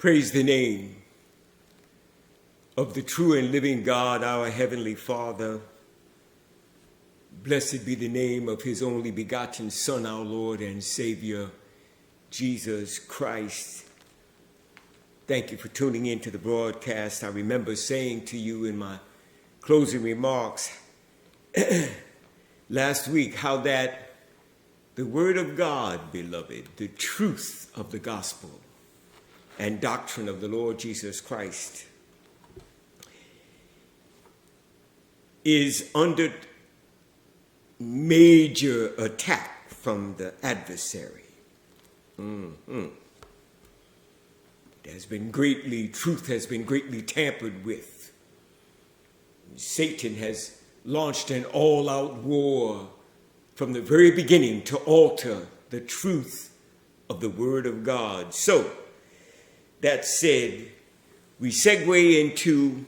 Praise the name of the true and living God, our Heavenly Father. Blessed be the name of his only begotten Son, our Lord and Savior, Jesus Christ. Thank you for tuning in to the broadcast. I remember saying to you in my closing remarks last week how that the Word of God, beloved, the truth of the gospel and doctrine of the Lord Jesus Christ is under major attack from the adversary. Truth has been greatly tampered with. Satan has launched an all-out war from the very beginning to alter the truth of the Word of God. So, that said, we segue into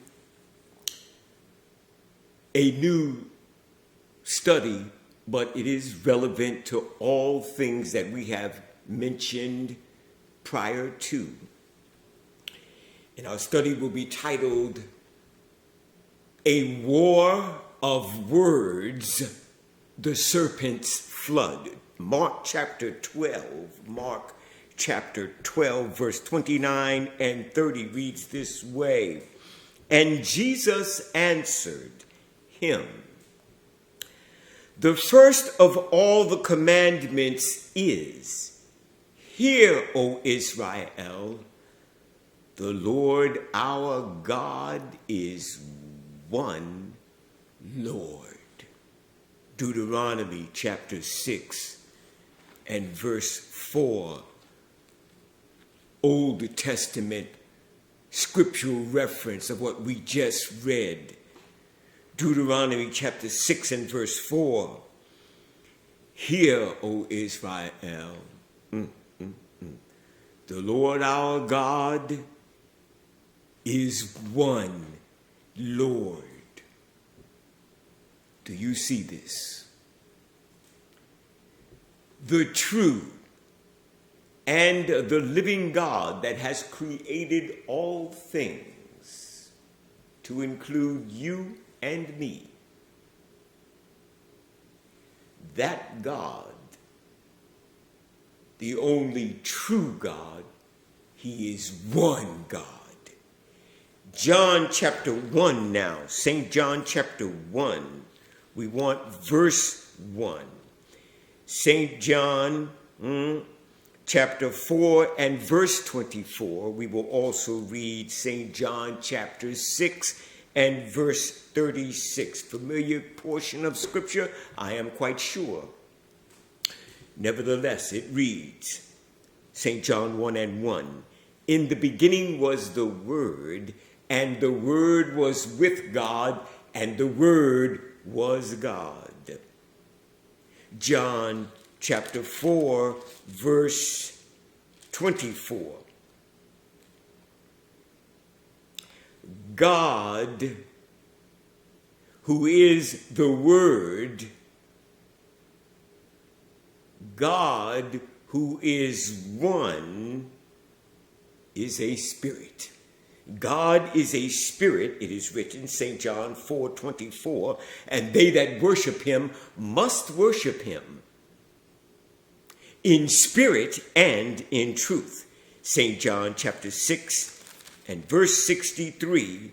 a new study, but it is relevant to all things that we have mentioned prior to. And our study will be titled, A War of Words, the Serpent's Flood. Mark chapter 12, verse 29 and 30 reads this way. And Jesus answered him, the first of all the commandments is, Hear, O Israel, the Lord our God is one Lord. Deuteronomy chapter 6 and verse 4. Old Testament scriptural reference of what we just read. Deuteronomy chapter 6 and verse 4. Hear, O Israel, the Lord our God is one Lord. Do you see this? The true and the living God that has created all things, to include you and me. That God, the only true God, he is one God. John chapter 1 now, St. John chapter 1, we want verse 1. St. John chapter 4 and verse 24, we will also read St. John chapter 6 and verse 36. Familiar portion of scripture, I am quite sure. Nevertheless, it reads, St. John 1 and 1, in the beginning was the Word, and the Word was with God, and the Word was God. John chapter 4, verse 24. God, who is the Word, God, who is one, is a spirit. God is a spirit, it is written, St. John 4:24, and they that worship him must worship him in spirit and in truth. St. John chapter 6 and verse 63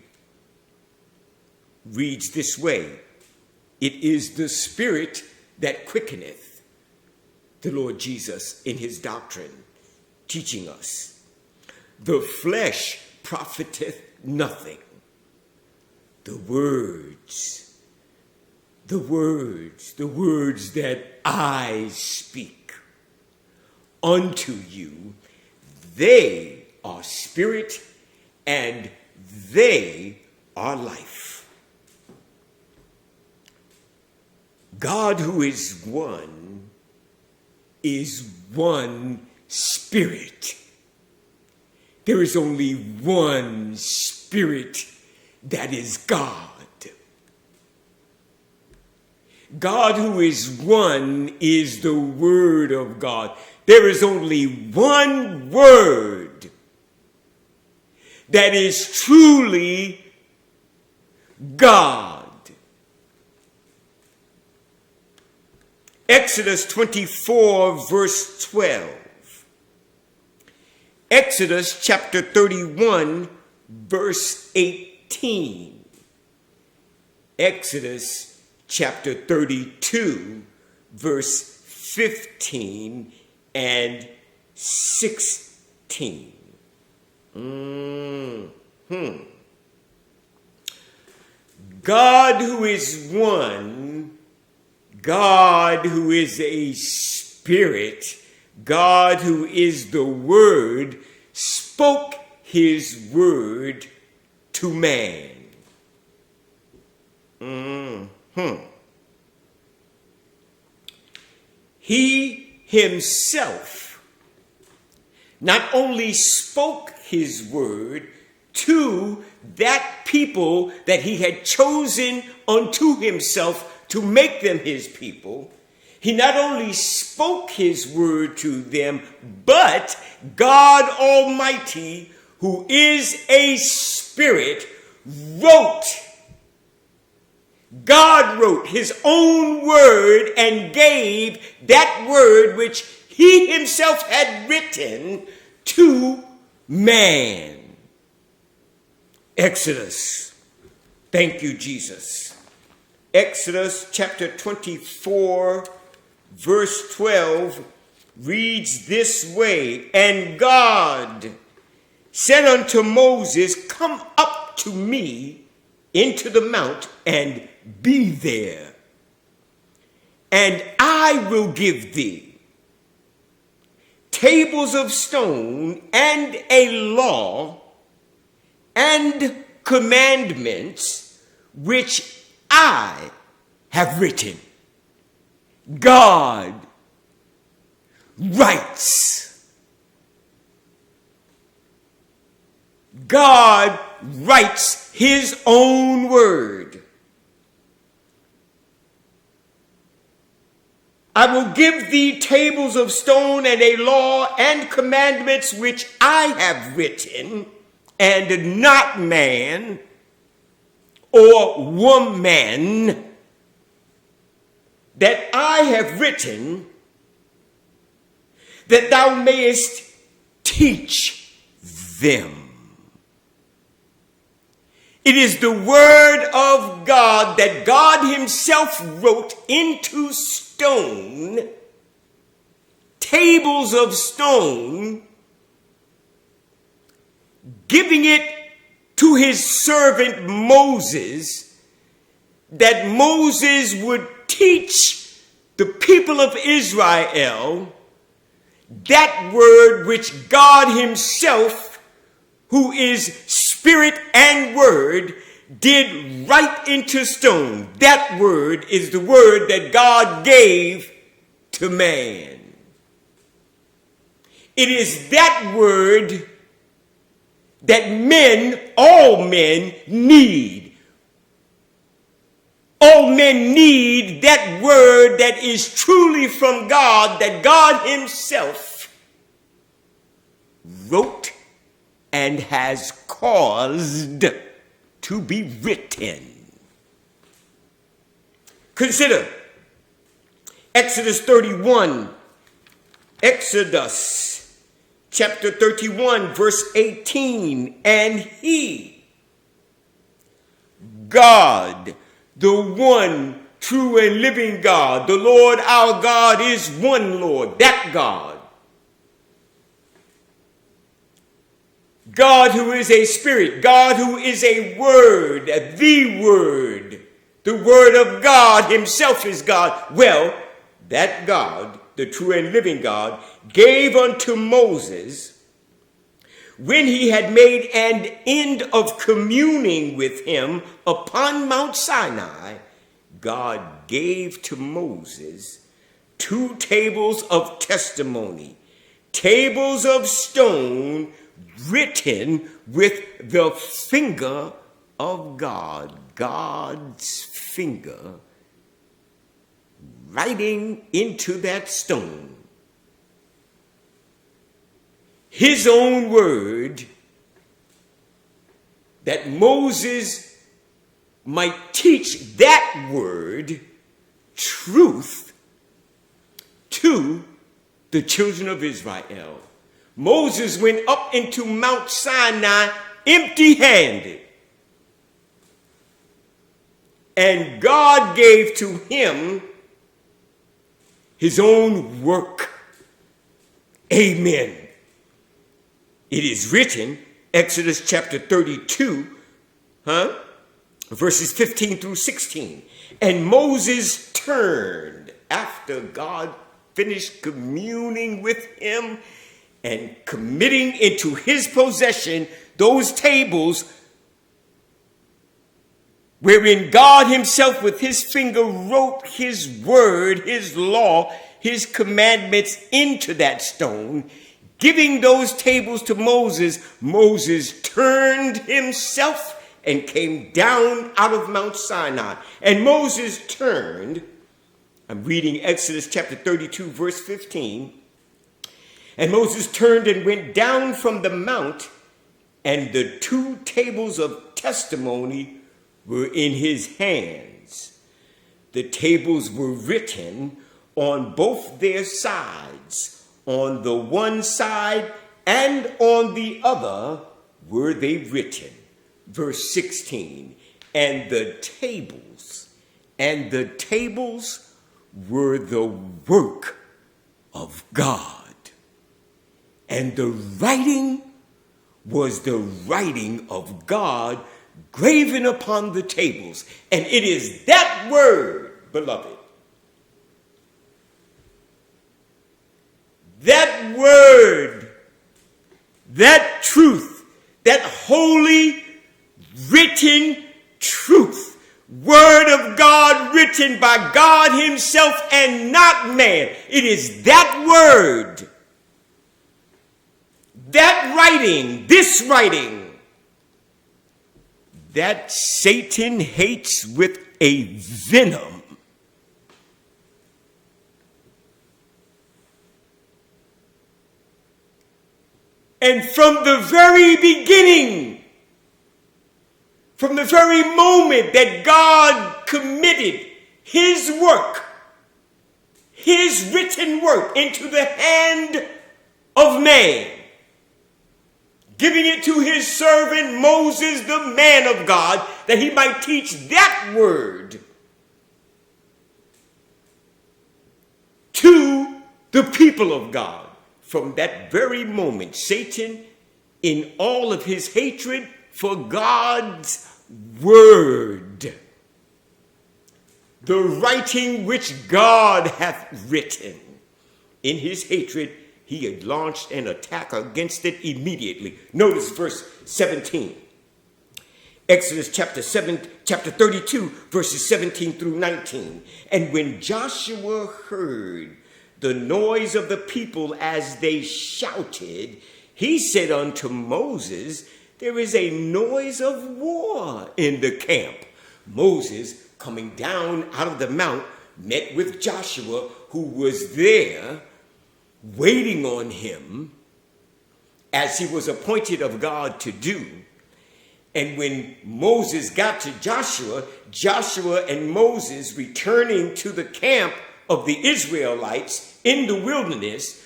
reads this way, it is the Spirit that quickeneth, the Lord Jesus in his doctrine, teaching us. The flesh profiteth nothing. The words that I speak unto you, they are spirit and they are life. God, who is one spirit. There is only one spirit, that is God. God, who is one, is the Word of God. There is only one Word that is truly God. Exodus 24, verse 12. Exodus chapter 31, verse 18. Exodus chapter 32, verse 15 and 16. God who is one, God who is a spirit, God who is the Word, spoke his word to man. He himself not only spoke his word to that people that he had chosen unto himself to make them his people, he not only spoke his word to them, but God Almighty, who is a spirit, wrote. God wrote his own word and gave that word which he himself had written to man. Exodus. Thank you, Jesus. Exodus chapter 24, verse 12 reads this way, "And God said unto Moses, Come up to me into the mount and be there, and I will give thee tables of stone and a law and commandments which I have written." God writes. God writes his own word. "I will give thee tables of stone and a law and commandments which I have written, and not man or woman, that I have written, that thou mayest teach them." It is the word of God that God himself wrote into stone, tables of stone, giving it to his servant Moses, that Moses would teach the people of Israel that word which God himself, who is spirit and word, did write into stone. That word is the word that God gave to man. It is that word that men, all men, need. All men need that word that is truly from God, that God himself wrote and has caused to be written. Consider Exodus 31. Exodus chapter 31, verse 18. "And he, God, the one true and living God, the Lord our God is one Lord," that God. God who is a spirit, God who is a word, the word of God himself is God. Well, that God, the true and living God, gave unto Moses, when he had made an end of communing with him upon Mount Sinai, God gave to Moses 2 tables of testimony, tables of stone, written with the finger of God, God's finger, writing into that stone his own word that Moses might teach that word, truth, to the children of Israel. Moses went up into Mount Sinai empty-handed. And God gave to him his own work. Amen. It is written, Exodus chapter 32, verses 15 through 16. And Moses turned after God finished communing with him and committing into his possession those tables wherein God himself with his finger wrote his word, his law, his commandments into that stone. Giving those tables to Moses, Moses turned himself and came down out of Mount Sinai. And Moses turned, I'm reading Exodus chapter 32, verse 15. And Moses turned and went down from the mount, and the 2 tables of testimony were in his hands. The tables were written on both their sides. On the one side and on the other were they written. Verse 16, and the tables were the work of God. And the writing was the writing of God graven upon the tables. And it is that word, beloved, that word, that truth, that holy written truth, word of God written by God himself and not man. It is that word, that writing, this writing, that Satan hates with a venom. And from the very beginning, from the very moment that God committed his work, his written work into the hand of man, giving it to his servant Moses, the man of God, that he might teach that word to the people of God. From that very moment, Satan, in all of his hatred for God's word, the writing which God hath written, in his hatred, he had launched an attack against it immediately. Notice verse 17. Exodus chapter 32, verses 17 through 19. And when Joshua heard the noise of the people as they shouted, he said unto Moses, there is a noise of war in the camp. Moses, coming down out of the mount, met with Joshua, who was there waiting on him as he was appointed of God to do. And when Moses got to Joshua and Moses returning to the camp of the Israelites in the wilderness,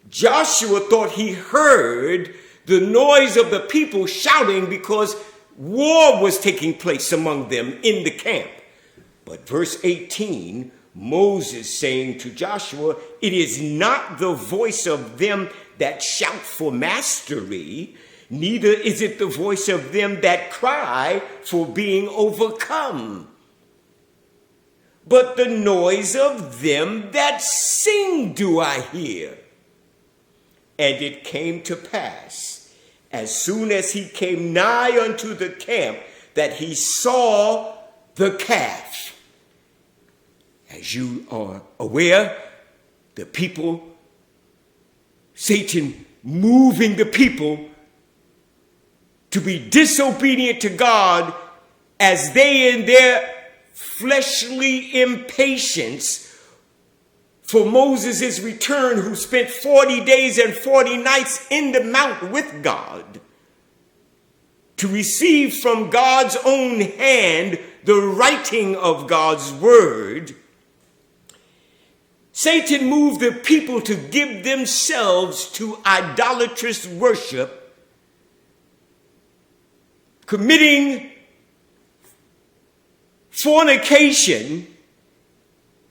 Joshua thought he heard the noise of the people shouting because war was taking place among them in the camp. But verse 18, Moses saying to Joshua, it is not the voice of them that shout for mastery, neither is it the voice of them that cry for being overcome, but the noise of them that sing do I hear. And it came to pass, as soon as he came nigh unto the camp, that he saw the calf. As you are aware, the people, Satan moving the people to be disobedient to God as they in their fleshly impatience for Moses' return, who spent 40 days and 40 nights in the mount with God, to receive from God's own hand the writing of God's word, Satan moved the people to give themselves to idolatrous worship, committing fornication,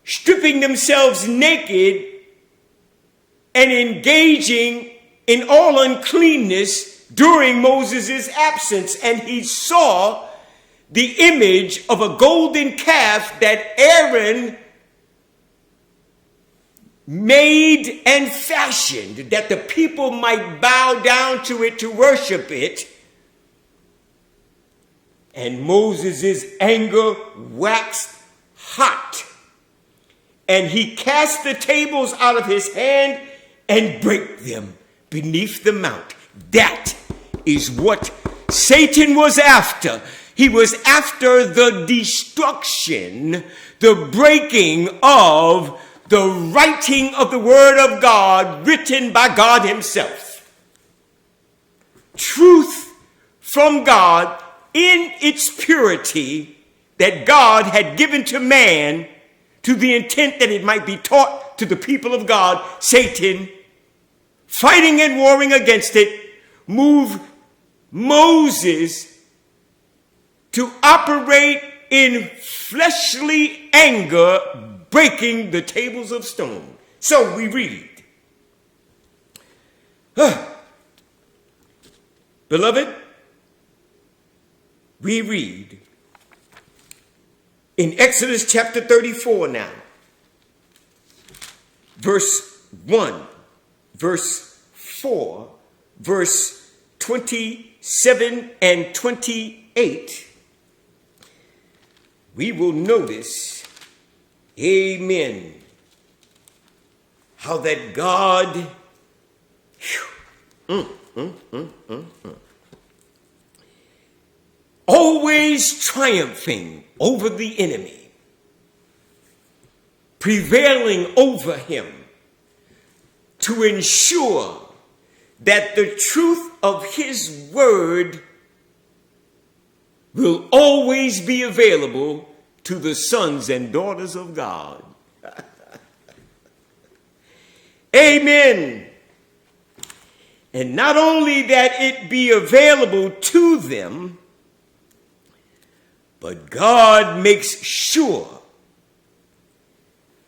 stripping themselves naked, and engaging in all uncleanness during Moses' absence. And he saw the image of a golden calf that Aaron made and fashioned, that the people might bow down to it to worship it. And Moses' anger waxed hot, and he cast the tables out of his hand and brake them beneath the mount. That is what Satan was after. He was after the destruction, the breaking of the writing of the word of God written by God himself. Truth from God in its purity that God had given to man to the intent that it might be taught to the people of God. Satan, fighting and warring against it, moved Moses to operate in fleshly anger, breaking the tables of stone. So we read, beloved, we read in Exodus chapter 34 now, verse 1, verse 4, verse 27 and 28, we will notice, amen, how that God always triumphing over the enemy, prevailing over him to ensure that the truth of his word will always be available to the sons and daughters of God. Amen. And not only that it be available to them, but God makes sure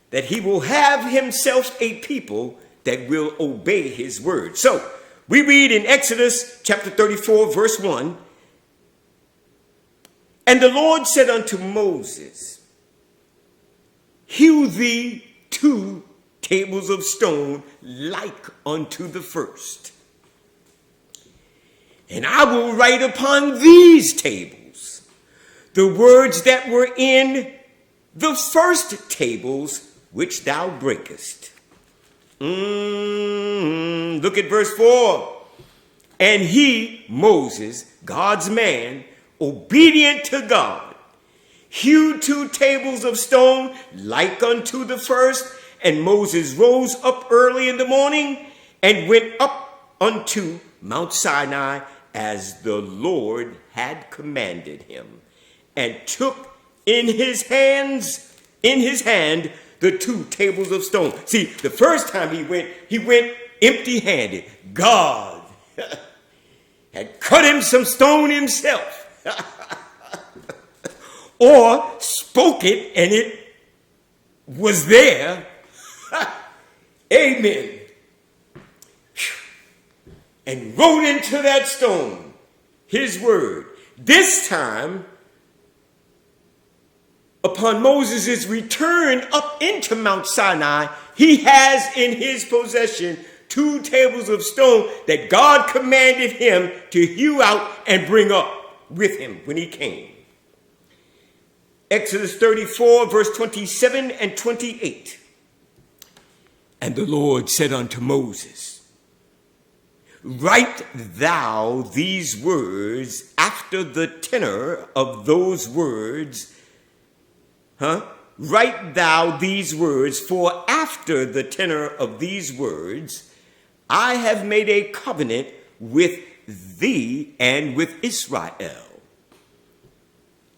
that he will have himself a people that will obey his word. So we read in Exodus chapter 34, verse 1, and the Lord said unto Moses, hew thee 2 tables of stone like unto the first. And I will write upon these tables the words that were in the first tables which thou breakest. Look at verse 4. And he, Moses, God's man, obedient to God, hewed 2 tables of stone like unto the first. And Moses rose up early in the morning and went up unto Mount Sinai as the Lord had commanded him, and took in his hand the 2 tables of stone. See, the first time he went empty-handed. God had cut him some stone himself, or spoke it and it was there. Amen. And wrote into that stone his word. This time, upon Moses' return up into Mount Sinai, he has in his possession 2 tables of stone that God commanded him to hew out and bring up with him when he came. Exodus 34, verse 27 and 28. And the Lord said unto Moses, write thou these words after the tenor of those words. Write thou these words, for after the tenor of these words, I have made a covenant with thee and with Israel.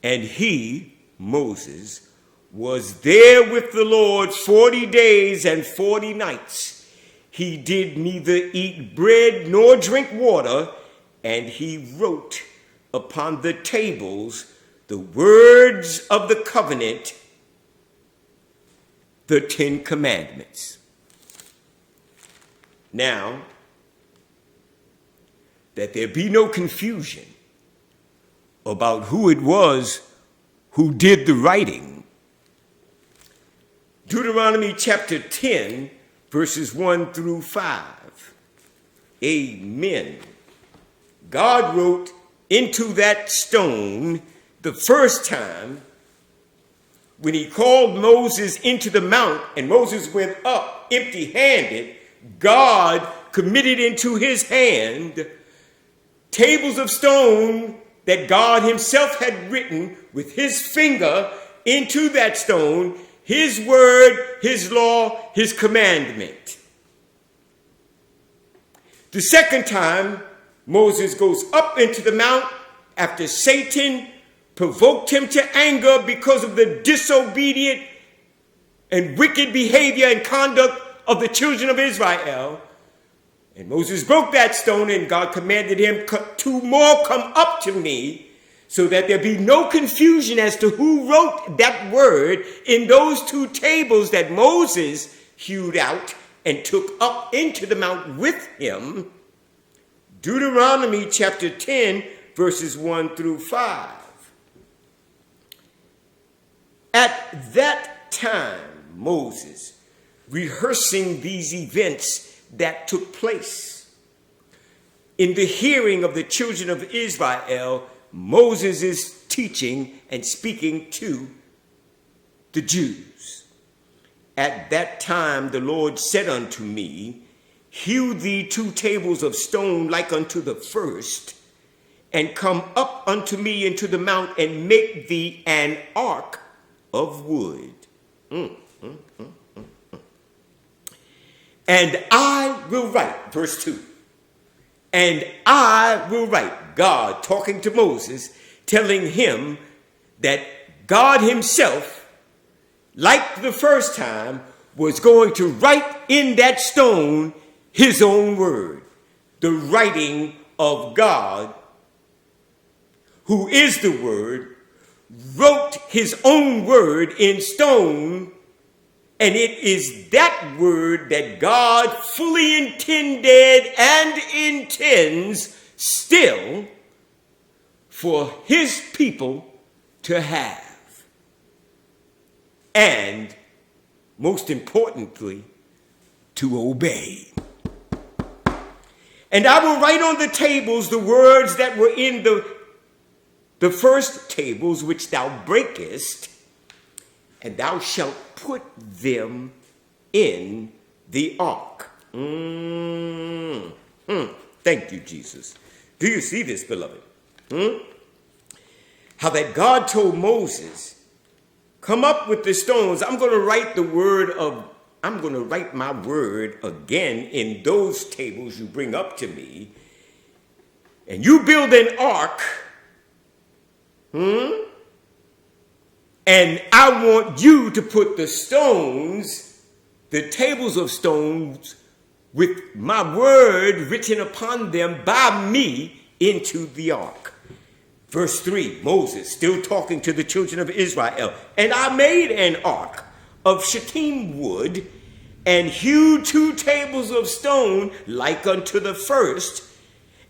And he, Moses, was there with the Lord 40 days and 40 nights. He did neither eat bread nor drink water, and he wrote upon the tables the words of the covenant, the 10 Commandments. Now, that there be no confusion about who it was who did the writing, Deuteronomy chapter 10, verses 1 through 5. Amen. God wrote into that stone the first time when he called Moses into the mount, and Moses went up empty-handed. God committed into his hand tables of stone that God himself had written with his finger into that stone, his word, his law, his commandment. The second time, Moses goes up into the mount after Satan provoked him to anger because of the disobedient and wicked behavior and conduct of the children of Israel. And Moses broke that stone, and God commanded him, 2 more come up to me, so that there be no confusion as to who wrote that word in those 2 tables that Moses hewed out and took up into the mount with him. Deuteronomy chapter 10, verses 1 through 5. At that time, Moses, rehearsing these events that took place in the hearing of the children of Israel, Moses is teaching and speaking to the Jews. At that time the Lord said unto me, hew thee 2 tables of stone like unto the first, and come up unto me into the mount, and make thee an ark of wood. And I will write, verse 2, and I will write, God talking to Moses, telling him that God himself, like the first time, was going to write in that stone his own word. The writing of God, who is the word, wrote his own word in stone. And it is that word that God fully intended and intends still for his people to have. And most importantly, to obey. And I will write on the tables the words that were in the first tables which thou breakest, and thou shalt put them in the ark. Thank you, Jesus. Do you see this, beloved? How that God told Moses, come up with the stones. I'm going to write my word again in those tables you bring up to me. And you build an ark. And I want you to put the stones, the tables of stones, with my word written upon them by me into the ark. Verse 3, Moses still talking to the children of Israel. And I made an ark of shittim wood, and hewed 2 tables of stone like unto the first,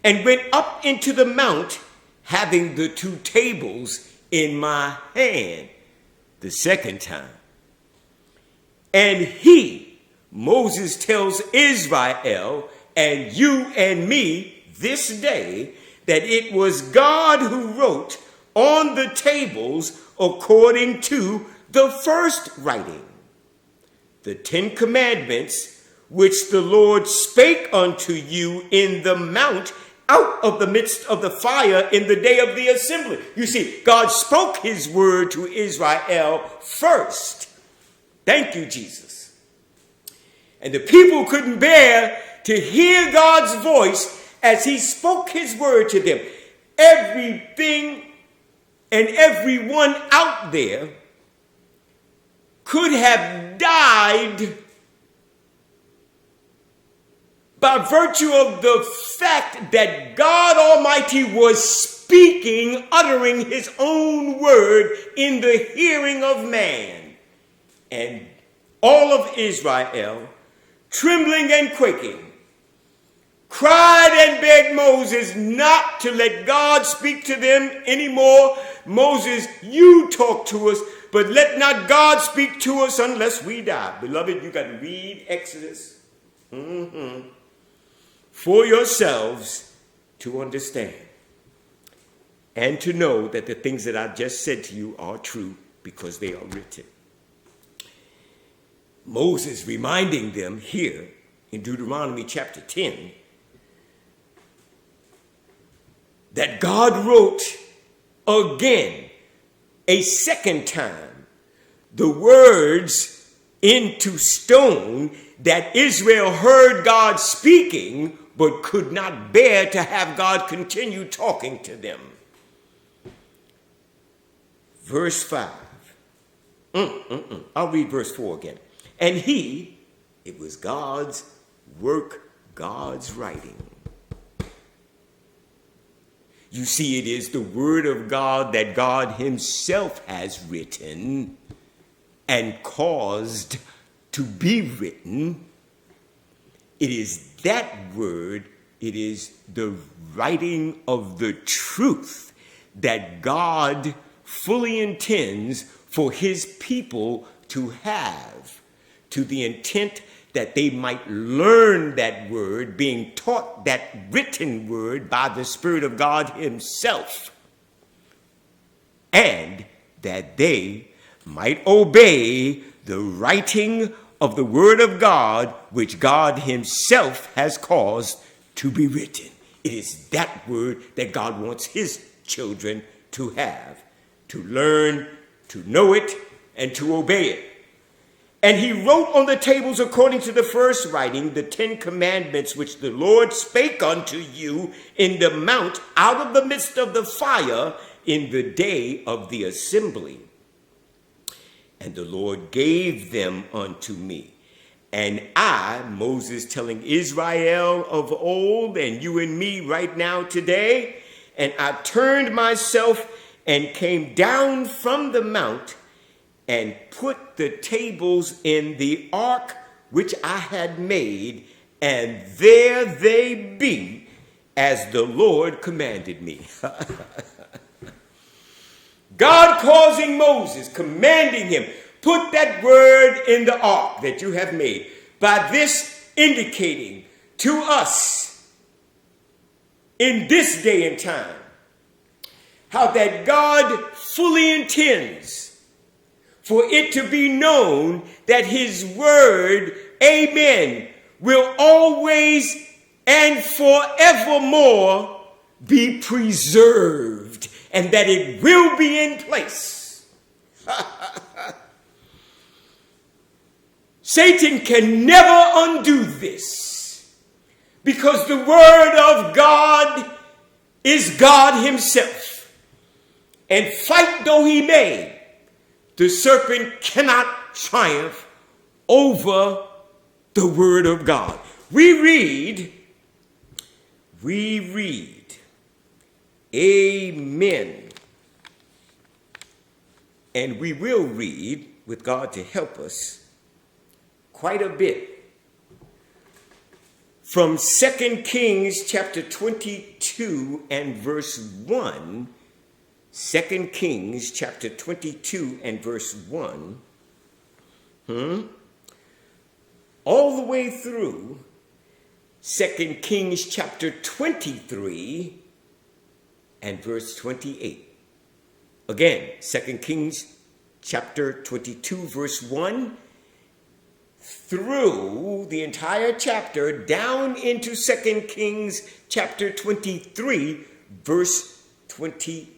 and went up into the mount, having the 2 tables in my hand. The second time. And he, Moses, tells Israel and you and me this day that it was God who wrote on the tables according to the first writing, the 10 Commandments, which the Lord spake unto you in the mount out of the midst of the fire in the day of the assembly. You see, God spoke his word to Israel first. Thank you, Jesus. And the people couldn't bear to hear God's voice as he spoke his word to them, everything and everyone out there could have died by virtue of the fact that God Almighty was speaking, uttering his own word in the hearing of man. And all of Israel, trembling and quaking, cried and begged Moses not to let God speak to them anymore. Moses, you talk to us, but let not God speak to us unless we die. Beloved, you got to read Exodus for yourselves to understand and to know that the things that I've just said to you are true because they are written. Moses reminding them here in Deuteronomy chapter 10 that God wrote again, a second time, the words into stone that Israel heard God speaking but could not bear to have God continue talking to them. Verse 5. I'll read verse 4 again. And it was God's work, God's writing. You see, it is the word of God that God himself has written and caused to be written. It is that word, it is the writing of the truth that God fully intends for his people to have, to the intent that they might learn that word, being taught that written word by the Spirit of God himself, and that they might obey the writing of the word of God, which God himself has caused to be written. It is that word that God wants his children to have, to learn, to know it, and to obey it. And he wrote on the tables, according to the first writing, the 10 commandments which the Lord spake unto you in the mount out of the midst of the fire in the day of the assembly. And the Lord gave them unto me. And I, Moses telling Israel of old, and you and me right now today, and I turned myself and came down from the mount and put the tables in the ark which I had made, and there they be, as the Lord commanded me. God causing Moses, commanding him, put that word in the ark that you have made. By this indicating to us in this day and time how that God fully intends for it to be known that his word, amen, will always and forevermore be preserved, and that it will be in place. Satan can never undo this, because the word of God is God himself. And fight though he may, the serpent cannot triumph over the word of God. We read, amen. And we will read, with God to help us, quite a bit from 2 Kings chapter 22 and verse 1. 2 Kings chapter 22 and verse 1, all the way through 2 Kings chapter 23 and verse 28. Again, 2 Kings chapter 22 verse 1 through the entire chapter down into 2 Kings chapter 23 verse 28.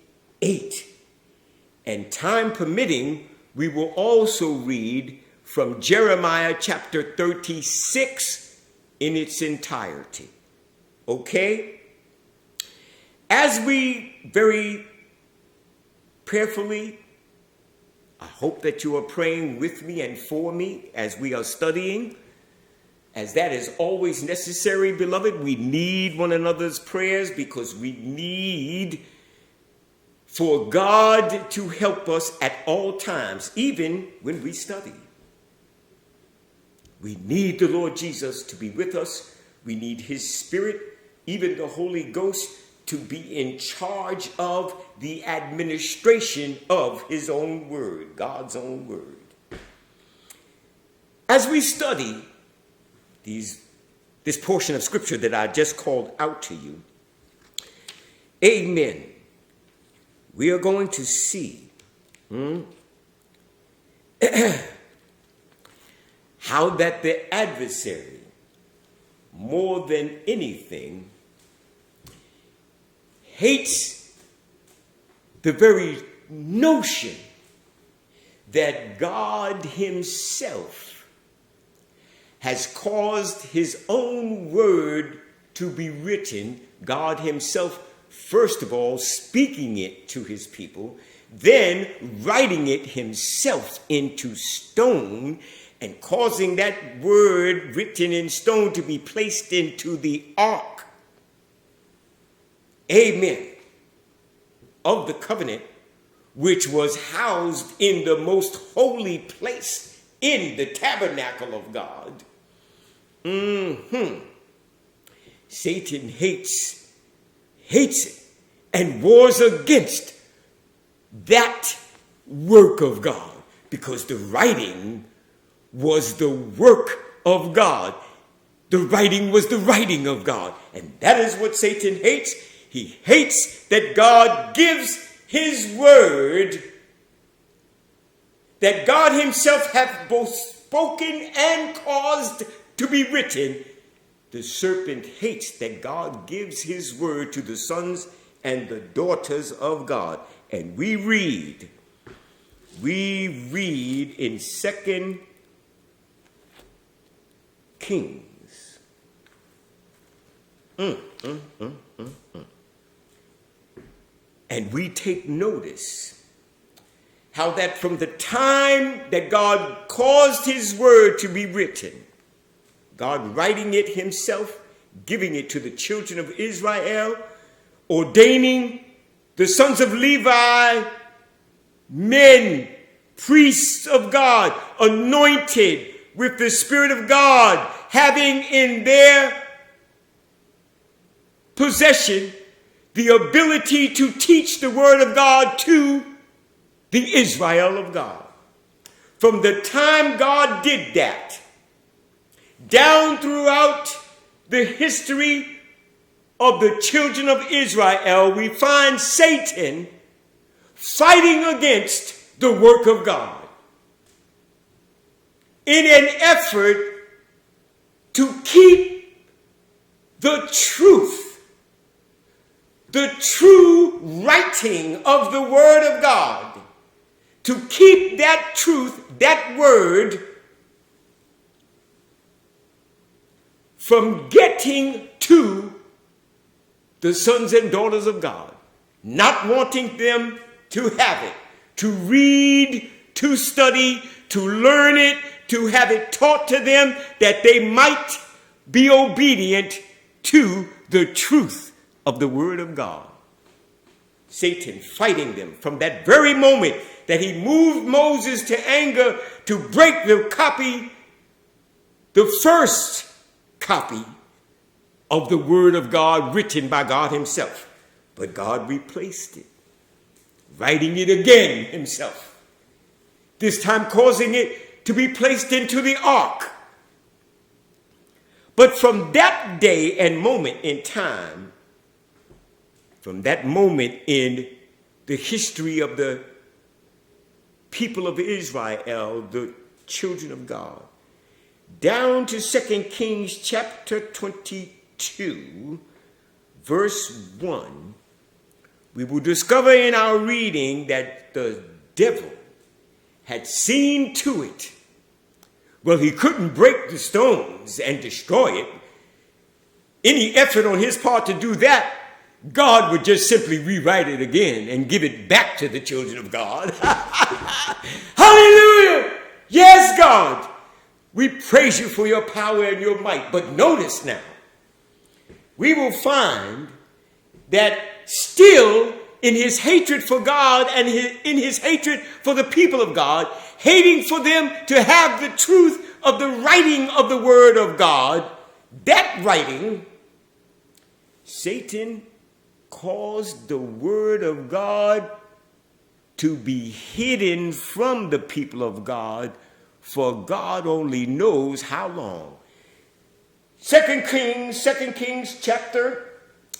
And time permitting, we will also read from Jeremiah chapter 36 in its entirety. Okay? As we very prayerfully, I hope that you are praying with me and for me as we are studying, as that is always necessary, beloved. We need one another's prayers because we need for God to help us at all times, even when we study. We need the Lord Jesus to be with us. We need his Spirit, even the Holy Ghost, to be in charge of the administration of his own word, God's own word. As we study this portion of scripture that I just called out to you, amen, we are going to see how that the adversary, more than anything, hates the very notion that God himself has caused his own word to be written. God himself, first of all, speaking it to his people, then writing it himself into stone and causing that word written in stone to be placed into the ark, amen, of the covenant, which was housed in the most holy place in the tabernacle of God. Satan hates it and wars against that work of God, because the writing was the work of God. The writing was the writing of God. And that is what Satan hates. He hates that God gives his word, that God himself hath both spoken and caused to be written. The serpent hates that God gives his word to the sons and the daughters of God. And we read in 2 Kings. And we take notice how that from the time that God caused his word to be written, God writing it himself, giving it to the children of Israel, ordaining the sons of Levi, men, priests of God, anointed with the Spirit of God, having in their possession the ability to teach the word of God to the Israel of God. From the time God did that, down throughout the history of the children of Israel, we find Satan fighting against the work of God in an effort to keep the truth, the true writing of the word of God, to keep that truth, that word, from getting to the sons and daughters of God, not wanting them to have it, to read, to study, to learn it, to have it taught to them, that they might be obedient to the truth of the word of God. Satan fighting them from that very moment that he moved Moses to anger to break the first copy of the word of God written by God himself. But God replaced it, writing it again himself, this time causing it to be placed into the ark. But from that day and moment in time, from that moment in the history of the people of Israel, the children of God, down to 2 Kings chapter 22, verse 1, we will discover in our reading that the devil had seen to it. Well, he couldn't break the stones and destroy it. Any effort on his part to do that God would just simply rewrite it again and give it back to the children of God. Hallelujah! Yes, God, we praise you for your power and your might. But notice now, we will find that still in his hatred for God and in his hatred for the people of God, hating for them to have the truth of the writing of the word of God, that writing, Satan caused the word of God to be hidden from the people of God for God only knows how long. 2 Kings chapter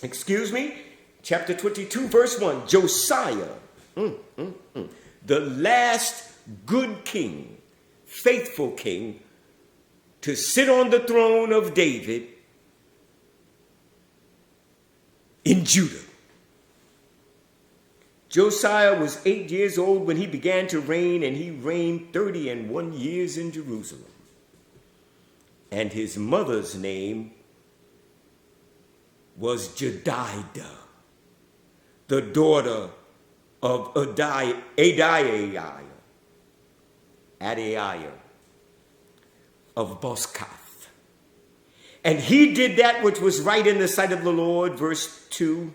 22 verse 1. Josiah, the last good king, faithful king, to sit on the throne of David in Judah. Josiah was 8 years old when he began to reign, and he reigned 31 years in Jerusalem. And his mother's name was Jedidah, the daughter of Adaiah of Boskath. And he did that which was right in the sight of the Lord, verse 2,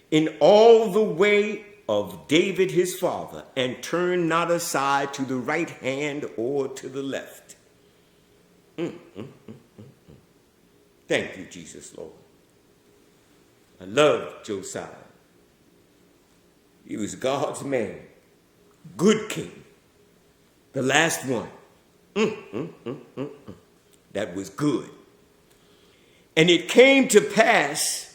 in all the way of David his father, and turned not aside to the right hand or to the left. Thank you, Jesus, Lord. I love Josiah. He was God's man, good king, the last one. That was good. And it came to pass,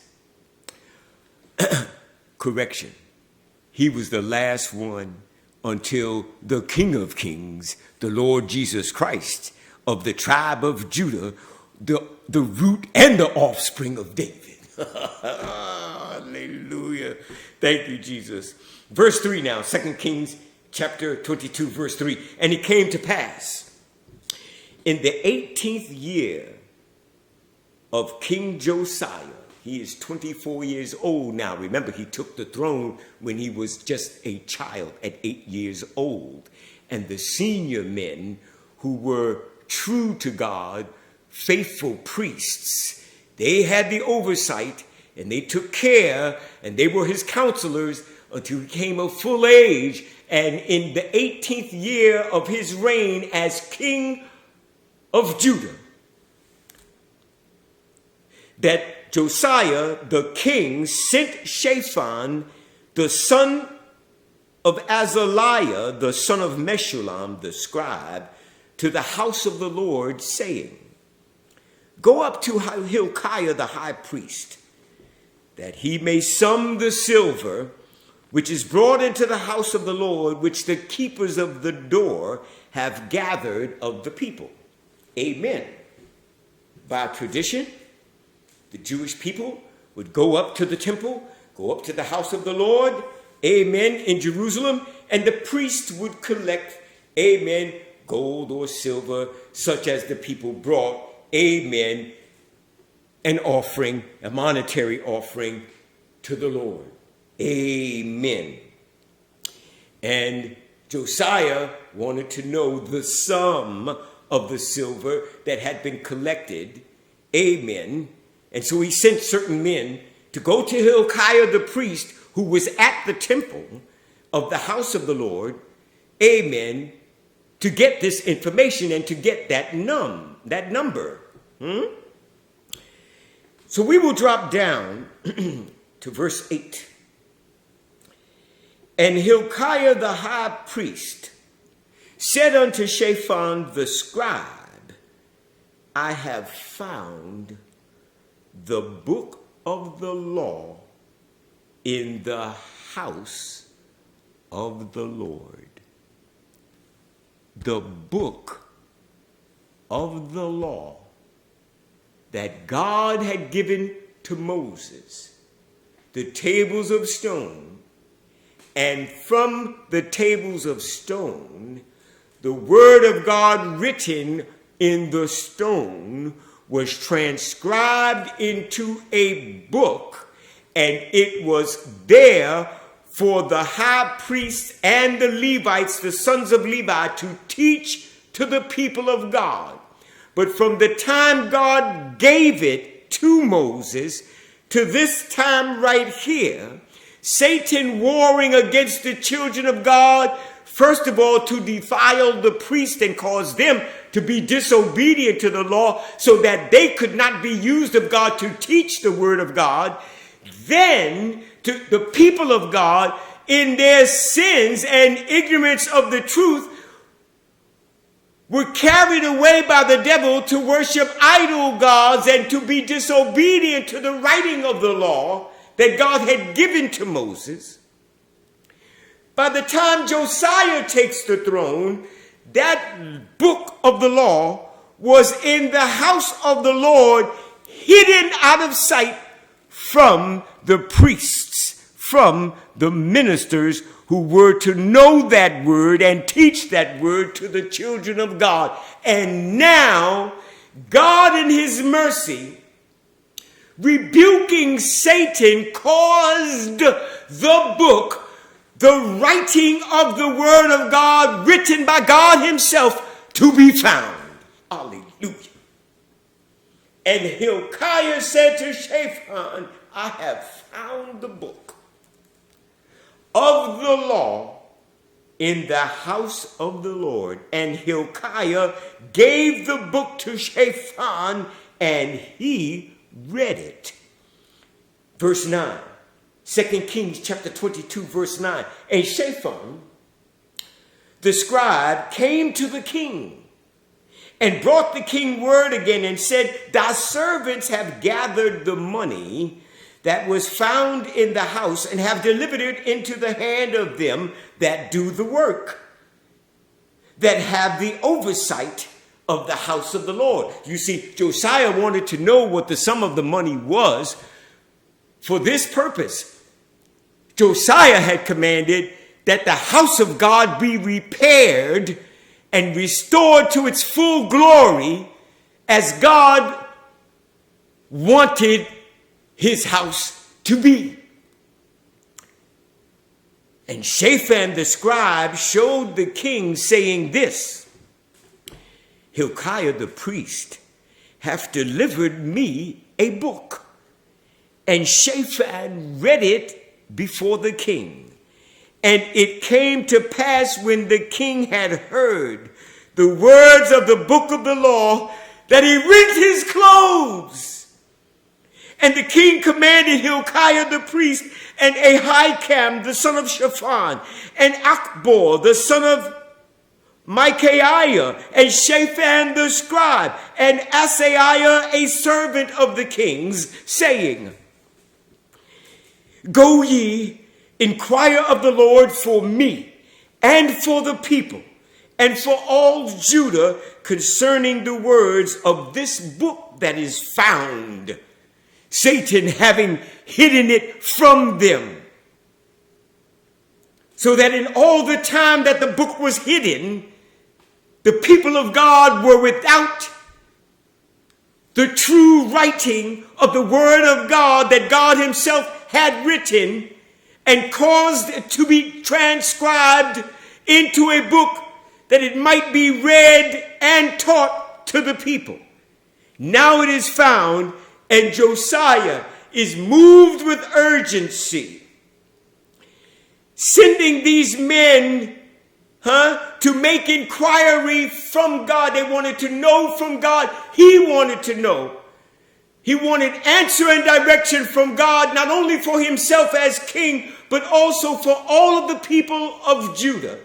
correction, he was the last one until the King of Kings, the Lord Jesus Christ, of the tribe of Judah, the root and the offspring of David. Hallelujah. Thank you, Jesus. Verse 3 now, 2 Kings chapter 22, verse 3. And it came to pass in the 18th year of King Josiah. He is 24 years old now. Remember, he took the throne when he was just a child at 8 years old. And the senior men who were true to God, faithful priests, they had the oversight and they took care, and they were his counselors until he came of full age. And in the 18th year of his reign as king of Judah, that Josiah the king sent Shaphan, the son of Azaliah, the son of Meshullam, the scribe, to the house of the Lord, saying, go up to Hilkiah the high priest, that he may sum the silver which is brought into the house of the Lord, which the keepers of the door have gathered of the people. Amen. By tradition, the Jewish people would go up to the temple, go up to the house of the Lord, amen, in Jerusalem, and the priest would collect, amen, gold or silver, such as the people brought, amen, an offering, a monetary offering to the Lord. Amen. And Josiah wanted to know the sum of the silver that had been collected. Amen. And so he sent certain men to go to Hilkiah the priest, who was at the temple of the house of the Lord. Amen. To get this information and to get that number. So we will drop down to verse 8. And Hilkiah the high priest said unto Shaphan the scribe, I have found the book of the law in the house of the Lord. The book of the law that God had given to Moses, the tables of stone, and from the tables of stone, the word of God written in the stone was transcribed into a book, And it was there for the high priests and the Levites, the sons of Levi, to teach to the people of God. But from the time God gave it to Moses to this time right here, Satan warring against the children of God, first of all, to defile the priest and cause them to be disobedient to the law so that they could not be used of God to teach the word of God. Then to the people of God, in their sins and ignorance of the truth, were carried away by the devil to worship idol gods and to be disobedient to the writing of the law that God had given to Moses. By the time Josiah takes the throne, that book of the law was in the house of the Lord, hidden out of sight from the priests, from the ministers who were to know that word and teach that word to the children of God. And now, God in his mercy, rebuking Satan, caused the book, the writing of the word of God, written by God himself, to be found. Hallelujah. And Hilkiah said to Shaphan, I have found the book of the law in the house of the Lord. And Hilkiah gave the book to Shaphan, and he read it. Verse 9. 2 Kings chapter 22, verse 9. And Shaphan, the scribe, came to the king and brought the king word again and said, thy servants have gathered the money that was found in the house and have delivered it into the hand of them that do the work, that have the oversight of the house of the Lord. You see, Josiah wanted to know what the sum of the money was. For this purpose, Josiah had commanded that the house of God be repaired and restored to its full glory as God wanted his house to be. And Shaphan the scribe showed the king, saying this, Hilkiah the priest hath delivered me a book. And Shaphan read it before the king. And it came to pass when the king had heard the words of the book of the law that he rent his clothes. And the king commanded Hilkiah the priest and Ahikam the son of Shaphan and Achbor the son of Micaiah and Shaphan the scribe and Asaiah a servant of the king's, saying, go ye, inquire of the Lord for me and for the people and for all Judah concerning the words of this book that is found, Satan having hidden it from them, so that in all the time that the book was hidden, the people of God were without the true writing of the word of God that God himself had written and caused it to be transcribed into a book that it might be read and taught to the people. Now it is found, and Josiah is moved with urgency, sending these men to make inquiry from God. They wanted to know from God. He wanted to know. He wanted answer and direction from God, not only for himself as king, but also for all of the people of Judah.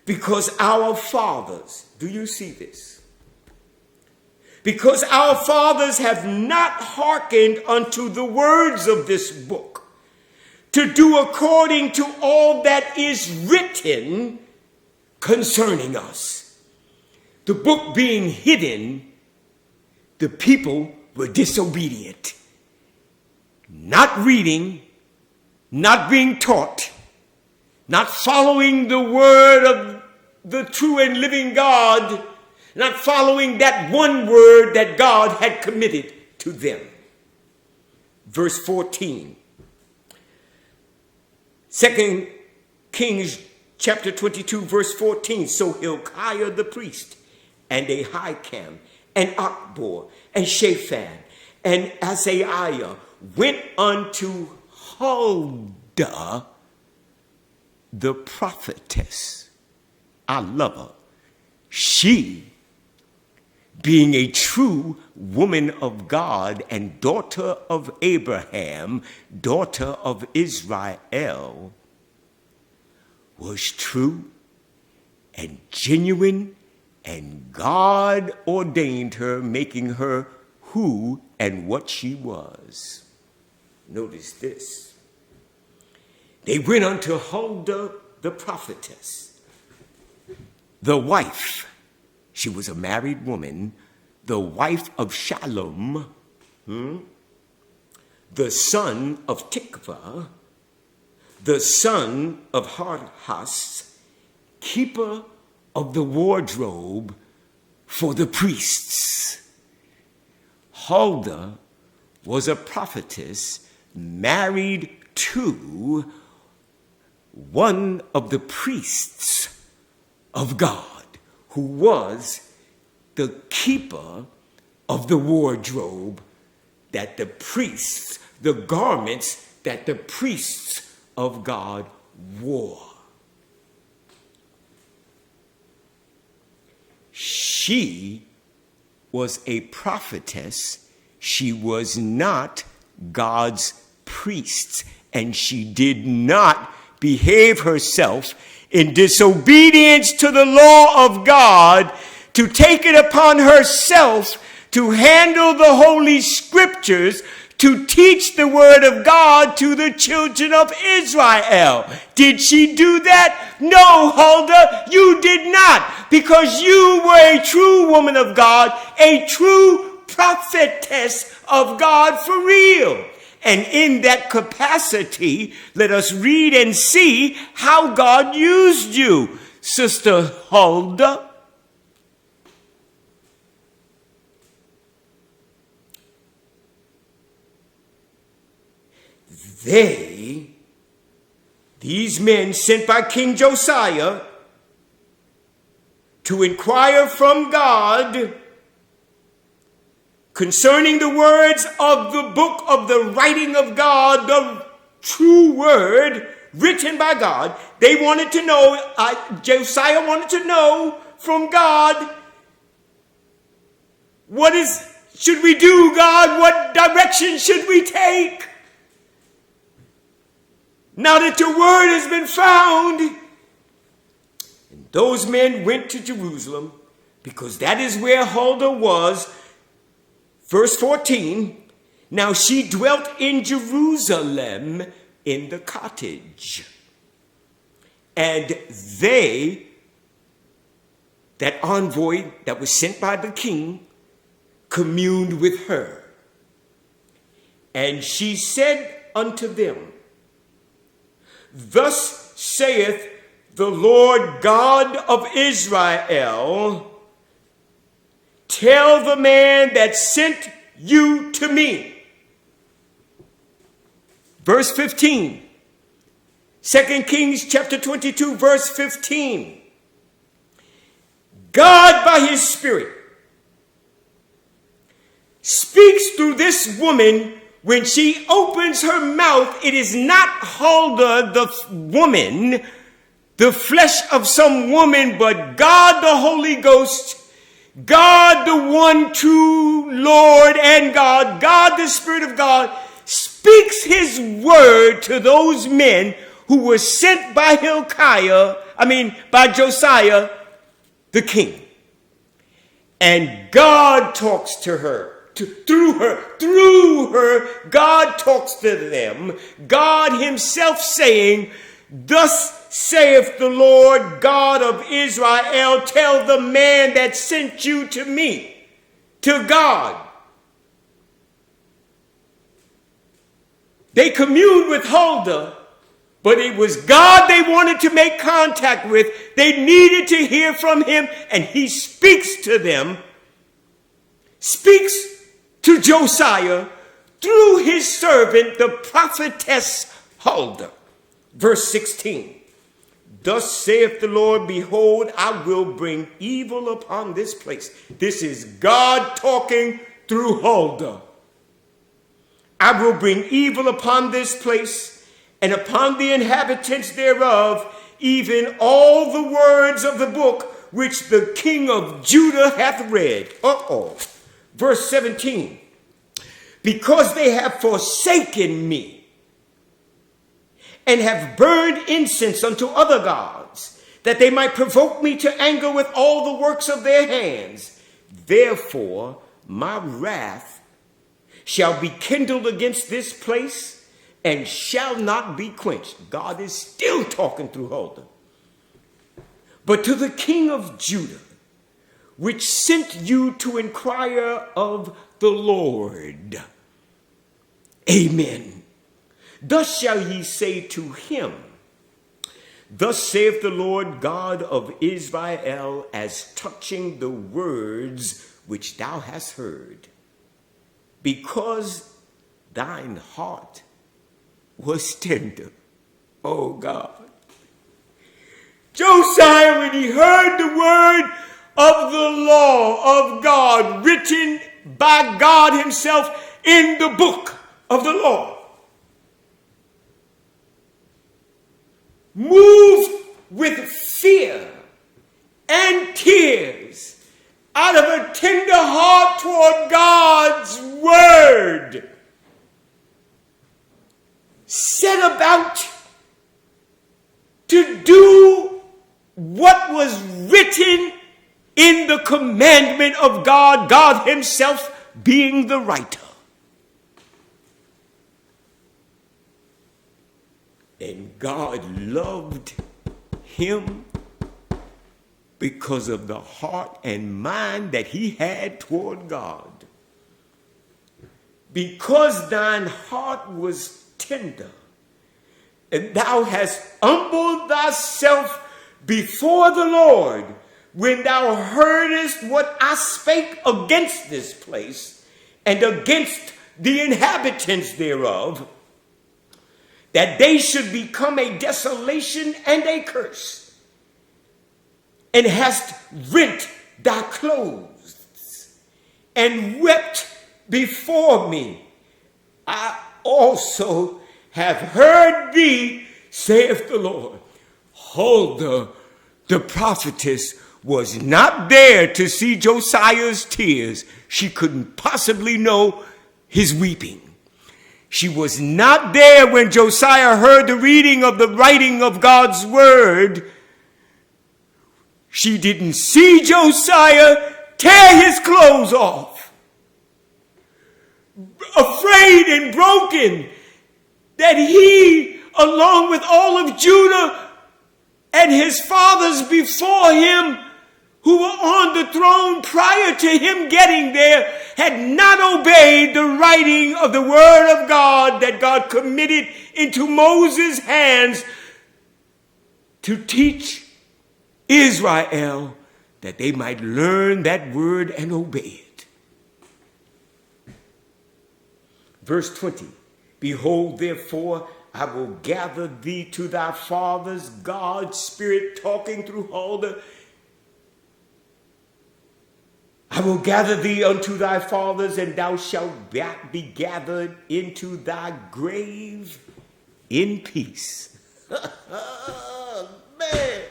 Because our fathers, do you see this? Because our fathers have not hearkened unto the words of this book, to do according to all that is written concerning us. The book being hidden, the people were disobedient, not reading, not being taught, not following the word of the true and living God, not following that one word that God had committed to them. verse 14. 2 Kings chapter 22, verse 14. So Hilkiah the priest, and Ahikam, and Achbor, and Shaphan, and Azariah went unto Huldah the prophetess. I love her. She, being a true woman of God and daughter of Abraham, daughter of Israel, was true and genuine, and God ordained her, making her who and what she was. Notice this. They went unto Huldah the prophetess, the wife. She was a married woman, the wife of Shallum, the son of Tikvah, the son of Harhas, keeper of the wardrobe for the priests. Huldah was a prophetess married to one of the priests of God, who was the keeper of the wardrobe that the priests, the garments that the priests of God wore. She was a prophetess. She was not God's priest, and she did not behave herself in disobedience to the law of God, to take it upon herself to handle the Holy Scriptures, to teach the Word of God to the children of Israel. Did she do that? No, Huldah, you did not, because you were a true woman of God, a true prophetess of God for real. And in that capacity, let us read and see how God used you, Sister Huldah. These men sent by King Josiah to inquire from God concerning the words of the book of the writing of God, the true word written by God. They wanted to know, Josiah wanted to know from God, should we do, God? What direction should we take? Now that your word has been found. And those men went to Jerusalem, because that is where Huldah was. Verse 14, now she dwelt in Jerusalem in the cottage. And they, that envoy that was sent by the king, communed with her. And she said unto them, thus saith the Lord God of Israel, tell the man that sent you to me. Verse 15. 2 Kings chapter 22, verse 15. God by his Spirit speaks through this woman. When she opens her mouth, it is not Huldah the woman, the flesh of some woman, but God the Holy Ghost, God the one true Lord and God, God the Spirit of God, speaks his word to those men who were sent by by Josiah the king. And God talks to her. Through her, God talks to them. God himself saying, thus saith the Lord God of Israel, tell the man that sent you to me, to God. They communed with Huldah, but it was God they wanted to make contact with. They needed to hear from him, and he speaks to them, speaks to Josiah through his servant, the prophetess Huldah. Verse 16. Thus saith the Lord, behold, I will bring evil upon this place. This is God talking through Huldah. I will bring evil upon this place and upon the inhabitants thereof, even all the words of the book which the king of Judah hath read. Verse 17. Because they have forsaken me, and have burned incense unto other gods, that they might provoke me to anger with all the works of their hands. Therefore my wrath shall be kindled against this place, and shall not be quenched. God is still talking through Huldah. But to the king of Judah, which sent you to inquire of the Lord. Amen. Thus shall ye say to him, thus saith the Lord God of Israel, as touching the words which thou hast heard, because thine heart was tender. Oh God. Josiah, when he heard the word of the law of God written by God himself in the book of the law, moved with fear and tears out of a tender heart toward God's word, set about to do what was written in the commandment of God, God himself being the writer. And God loved him because of the heart and mind that he had toward God. Because thine heart was tender, and thou hast humbled thyself before the Lord, when thou heardest what I spake against this place, and against the inhabitants thereof, that they should become a desolation and a curse, and hast rent thy clothes, and wept before me. I also have heard thee, saith the Lord. Huldah, the prophetess, was not there to see Josiah's tears. She couldn't possibly know his weeping. She was not there when Josiah heard the reading of the writing of God's word. She didn't see Josiah tear his clothes off, afraid and broken that he, along with all of Judah and his fathers before him, who were on the throne prior to him getting there, had not obeyed the writing of the word of God that God committed into Moses' hands to teach Israel, that they might learn that word and obey it. Verse 20, behold, therefore, I will gather thee to thy fathers. God's Spirit talking through Huldah. I will gather thee unto thy fathers, and thou shalt be gathered into thy grave in peace. Man.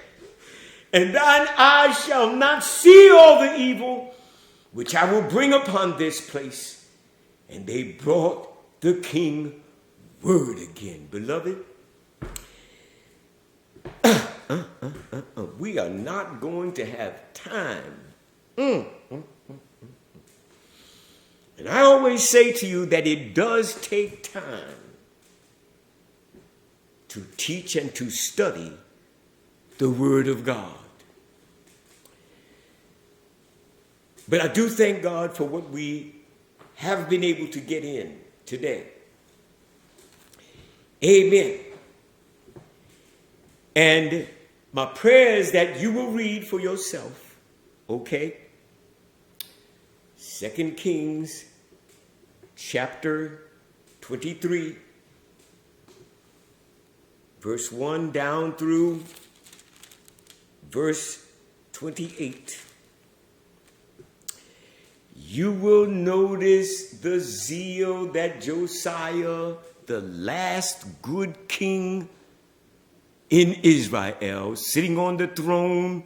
And thine eyes shall not see all the evil which I will bring upon this place. And they brought the king word again. Beloved, we are not going to have time. And I always say to you that it does take time to teach and to study the Word of God. But I do thank God for what we have been able to get in today. Amen. And my prayer is that you will read for yourself, okay? 2 Kings chapter 23, verse 1 down through verse 28. You will notice the zeal that Josiah, the last good king in Israel, sitting on the throne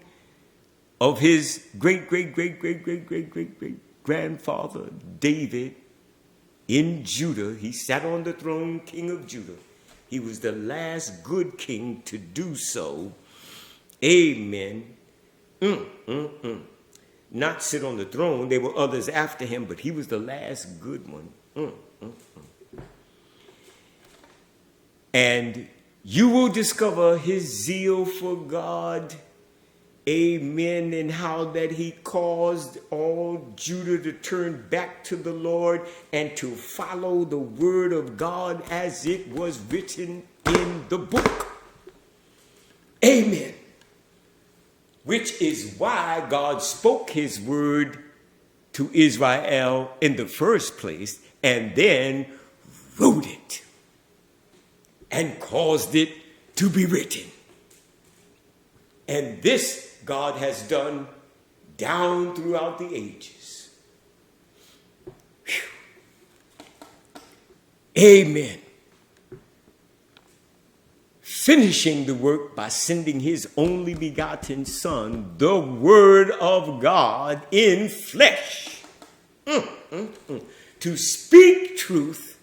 of his great grandfather David in Judah. He sat on the throne, king of Judah. He was the last good king to do so. Amen. Not sit on the throne. There were others after him, but he was the last good one. And you will discover his zeal for God. Amen. And how that he caused all Judah to turn back to the Lord and to follow the word of God as it was written in the book. Amen. Which is why God spoke his word to Israel in the first place and then wrote it and caused it to be written. And this God has done down throughout the ages. Whew. Amen. Finishing the work by sending his only begotten Son, the Word of God in flesh, to speak truth,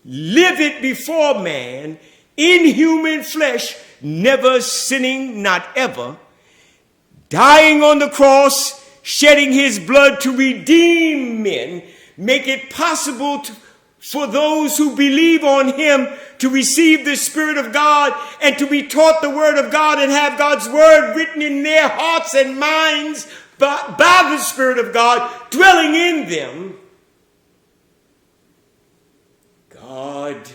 live it before man, in human flesh, never sinning, not ever, dying on the cross, shedding his blood to redeem men, make it possible for those who believe on him to receive the Spirit of God and to be taught the Word of God and have God's Word written in their hearts and minds by the Spirit of God dwelling in them. God,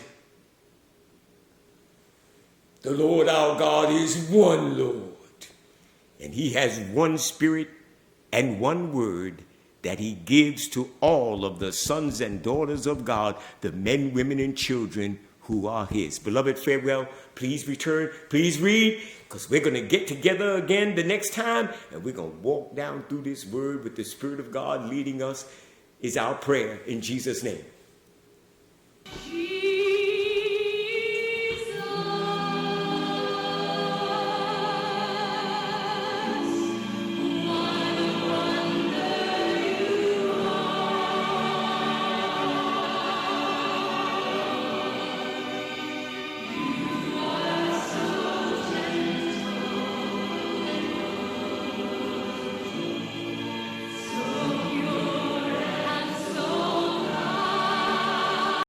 the Lord our God is one Lord, and he has one Spirit and one Word that he gives to all of the sons and daughters of God, the men, women, and children who are his. Beloved, farewell. Please return. Please read, because we're going to get together again the next time, and we're going to walk down through this word with the Spirit of God leading us, is our prayer in Jesus' name.